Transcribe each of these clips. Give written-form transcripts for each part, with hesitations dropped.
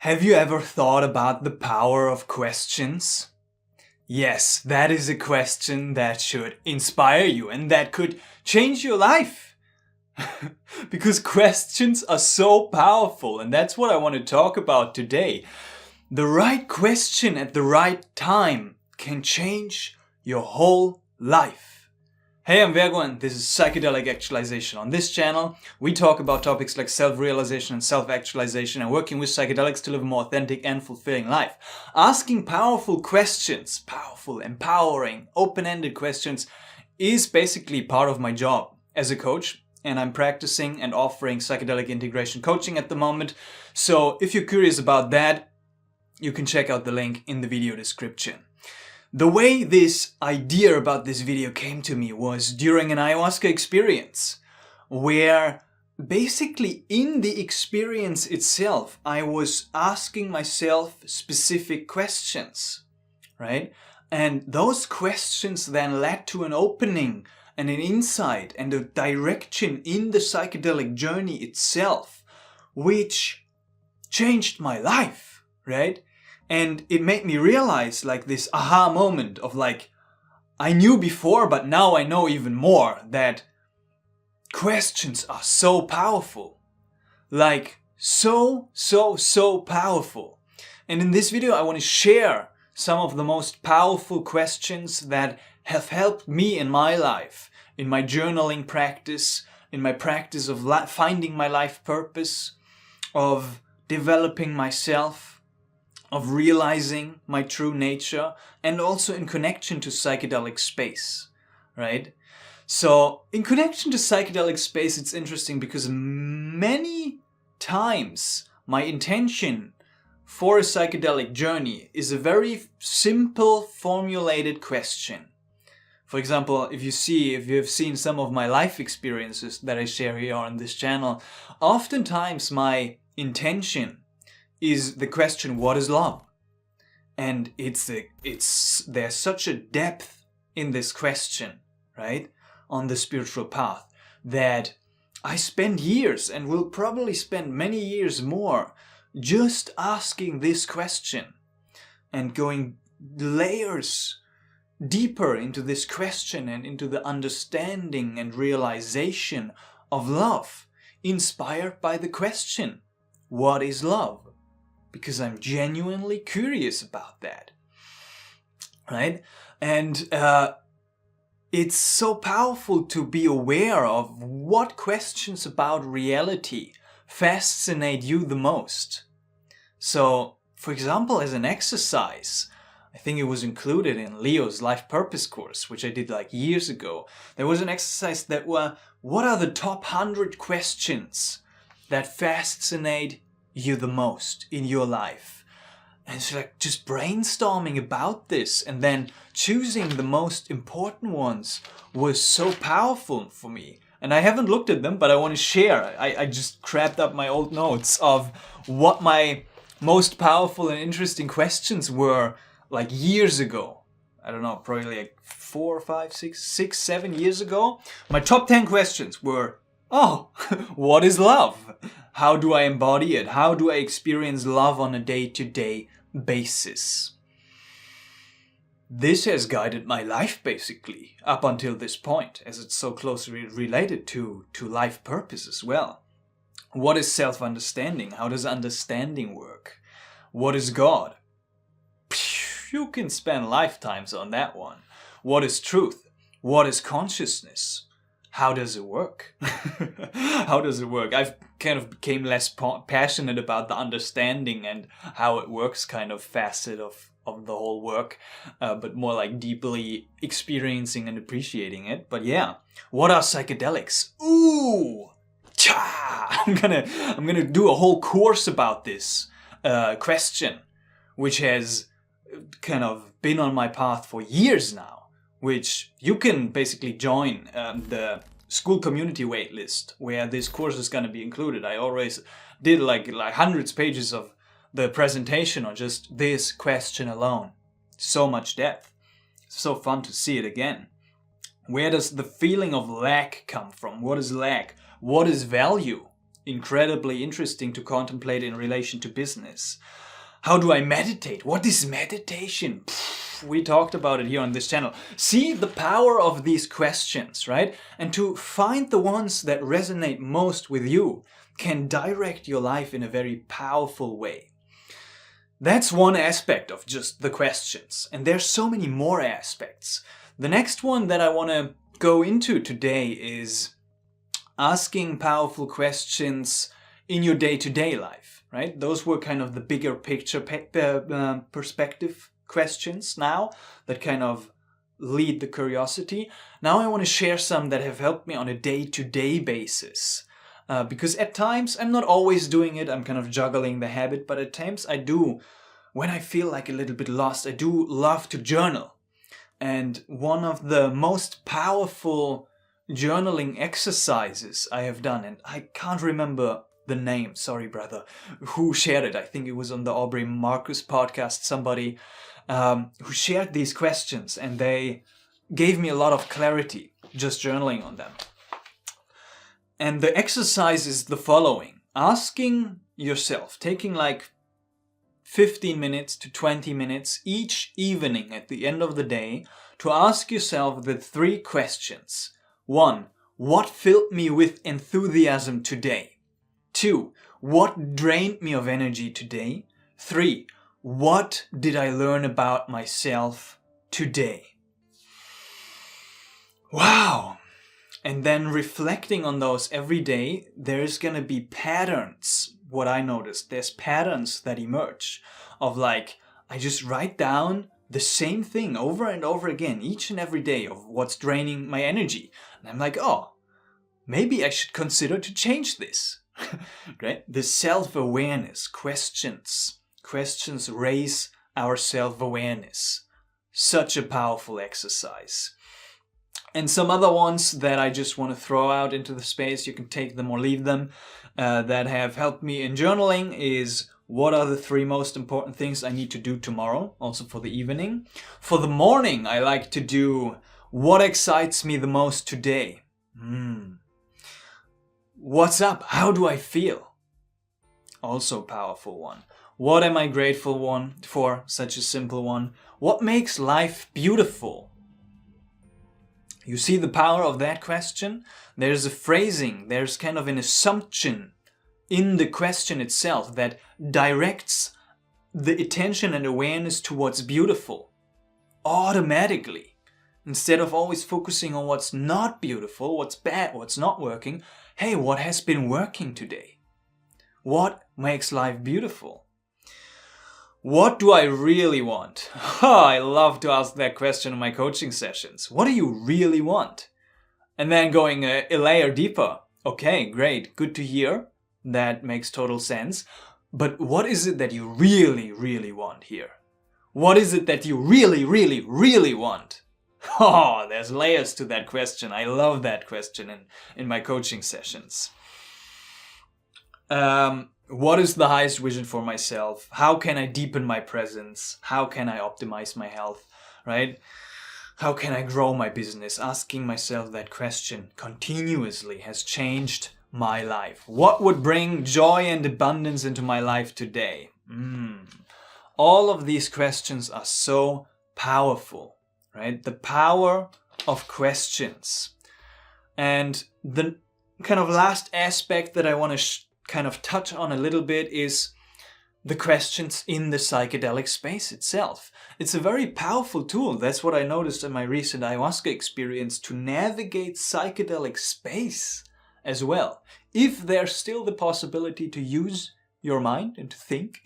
Have you ever thought about the power of questions? Yes, that is a question that should inspire you and that could change your life. Because questions are so powerful, and that's what I want to talk about today. The right question at the right time can change your whole life. Hey, I'm Virgo and this is Psychedelic Actualization. On this channel, we talk about topics like self-realization and self-actualization and working with psychedelics to live a more authentic and fulfilling life. Asking powerful questions, powerful, empowering, open-ended questions is basically part of my job as a coach, and I'm practicing and offering psychedelic integration coaching at the moment. So if you're curious about that, you can check out the link in the video description. The way this idea about this video came to me was during an ayahuasca experience, where basically in the experience itself, I was asking myself specific questions, right? And those questions then led to an opening and an insight and a direction in the psychedelic journey itself, which changed my life, right? And it made me realize like this aha moment of like, I knew before, but now I know even more that questions are so powerful. Like so powerful. And in this video, I want to share some of the most powerful questions that have helped me in my life, in my journaling practice, in my practice of finding my life purpose, of developing myself, of realizing my true nature, and also in connection to psychedelic space, right? So in connection to psychedelic space, it's interesting because many times my intention for a psychedelic journey is a very simple formulated question. For example, if you have seen some of my life experiences that I share here on this channel, oftentimes my intention is the question, what is love? And there's such a depth in this question, right? On the spiritual path, that I spend years and will probably spend many years more just asking this question and going layers deeper into this question and into the understanding and realization of love, inspired by the question, what is love? Because I'm genuinely curious about that, right? And it's so powerful to be aware of what questions about reality fascinate you the most. So, for example, as an exercise, I think it was included in Leo's Life Purpose course, which I did like years ago. There was an exercise that were, what are the top 100 questions that fascinate you the most in your life? And it's like just brainstorming about this and then choosing the most important ones was so powerful for me. And I haven't looked at them, but I want to share. I just grabbed up my old notes of what my most powerful and interesting questions were like years ago. I don't know, probably like 4, 5, 6, 7 years ago. My top 10 questions were, oh, what is love? How do I embody it? How do I experience love on a day-to-day basis? This has guided my life basically up until this point, as it's so closely related to life purpose as well. What is self-understanding? How does understanding work? What is God? You can spend lifetimes on that one. What is truth? What is consciousness? How does it work? How does it work? I've kind of became less passionate about the understanding and how it works kind of facet of the whole work, but more like deeply experiencing and appreciating it. But yeah, what are psychedelics? Ooh, cha! I'm gonna do a whole course about this question, which has kind of been on my path for years now. Which you can basically join the school community waitlist where this course is going to be included. I always did like hundreds of pages of the presentation on just this question alone. So much depth. So fun to see it again. Where does the feeling of lack come from? What is lack? What is value? incredibly interesting to contemplate in relation to business. How do I meditate? What is meditation? We talked about it here on this channel. See the power of these questions, right? And to find the ones that resonate most with you can direct your life in a very powerful way. That's one aspect of just the questions. And there's so many more aspects. The next one that I want to go into today is asking powerful questions in your day-to-day life, right? Those were kind of the bigger picture perspective questions now that kind of lead the curiosity. Now I want to share some that have helped me on a day-to-day basis. Because at times, I'm not always doing it, I'm kind of juggling the habit, but at times I do. When I feel like a little bit lost, I do love to journal. And one of the most powerful journaling exercises I have done, and I can't remember the name, sorry brother, who shared it. I think it was on the Aubrey Marcus podcast, somebody who shared these questions, and they gave me a lot of clarity just journaling on them. And the exercise is the following. Asking yourself, taking like 15 minutes to 20 minutes each evening at the end of the day to ask yourself the 3 questions. 1. What filled me with enthusiasm today? 2. What drained me of energy today? 3. What did I learn about myself today? Wow! And then reflecting on those every day, there's gonna be patterns. What I noticed, there's patterns that emerge of like, I just write down the same thing over and over again, each and every day of what's draining my energy. And I'm like, oh, maybe I should consider to change this. Right? The self-awareness, questions raise our self-awareness. Such a powerful exercise. And some other ones that I just want to throw out into the space, you can take them or leave them, that have helped me in journaling is what are the 3 most important things I need to do tomorrow, also for the evening. For the morning, I like to do what excites me the most today. What's up? How do I feel? Also a powerful one. What am I grateful for? Such a simple one. What makes life beautiful? You see the power of that question? There's a phrasing, there's kind of an assumption in the question itself that directs the attention and awareness towards beautiful automatically. Instead of always focusing on what's not beautiful, what's bad, what's not working, hey, what has been working today? What makes life beautiful? What do I really want? I love to ask that question in my coaching sessions. What do you really want? And then going a layer deeper. Okay, great, good to hear. That makes total sense. But what is it that you really, really want here? What is it that you really, really, really want? Oh, there's layers to that question. I love that question in my coaching sessions. What is the highest vision for myself? How can I deepen my presence? How can I optimize my health? Right? How can I grow my business? Asking myself that question continuously has changed my life. What would bring joy and abundance into my life today? All of these questions are so powerful, right? The power of questions. And the kind of last aspect that I want to kind of touch on a little bit is the questions in the psychedelic space itself. It's a very powerful tool. That's what I noticed in my recent ayahuasca experience, to navigate psychedelic space as well. If there's still the possibility to use your mind and to think,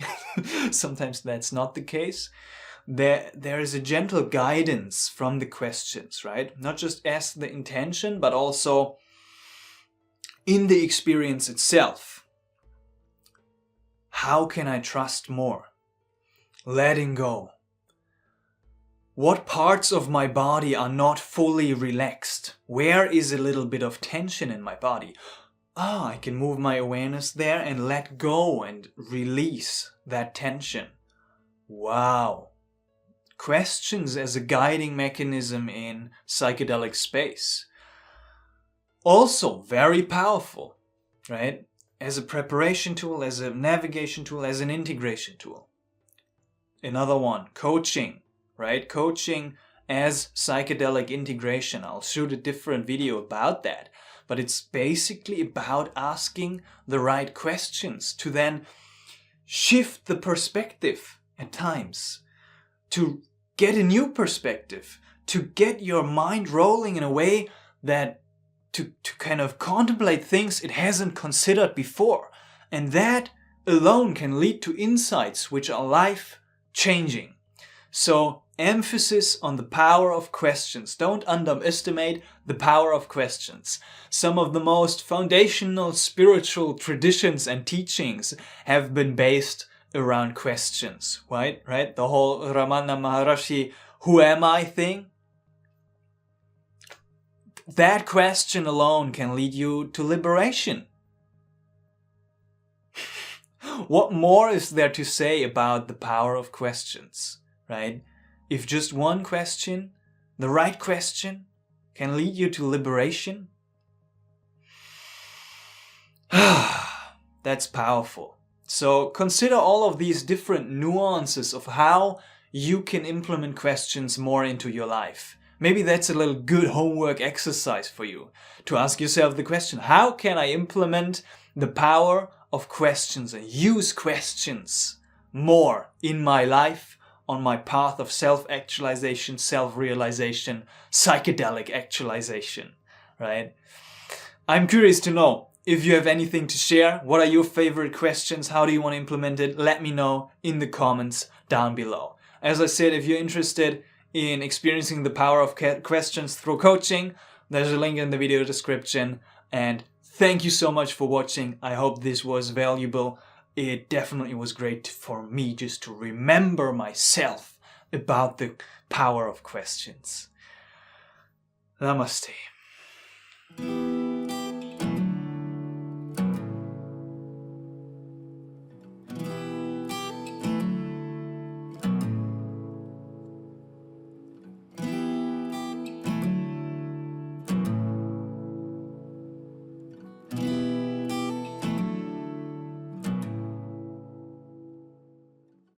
sometimes that's not the case. There is a gentle guidance from the questions, right? Not just as the intention, but also in the experience itself. How can I trust more? Letting go. What parts of my body are not fully relaxed? Where is a little bit of tension in my body? I can move my awareness there and let go and release that tension. Wow. Questions as a guiding mechanism in psychedelic space. Also very powerful, right? as a preparation tool, as a navigation tool, as an integration tool. Another one, coaching, right? Coaching as psychedelic integration. I'll shoot a different video about that. But it's basically about asking the right questions to then shift the perspective at times, to get a new perspective, to get your mind rolling in a way that to kind of contemplate things it hasn't considered before. And that alone can lead to insights which are life-changing. So emphasis on the power of questions. Don't underestimate the power of questions. Some of the most foundational spiritual traditions and teachings have been based around questions, right? The whole Ramana Maharshi, who am I thing? That question alone can lead you to liberation. What more is there to say about the power of questions, right? If just one question, the right question, can lead you to liberation, that's powerful. So consider all of these different nuances of how you can implement questions more into your life. Maybe that's a little good homework exercise for you, to ask yourself the question, how can I implement the power of questions and use questions more in my life, on my path of self-actualization, self-realization, psychedelic actualization, right? I'm curious to know if you have anything to share. What are your favorite questions? How do you want to implement it? Let me know in the comments down below. As I said, if you're interested in experiencing the power of questions through coaching, there's a link in the video description. And thank you so much for watching. I hope this was valuable. It definitely was great for me just to remember myself about the power of questions. Namaste.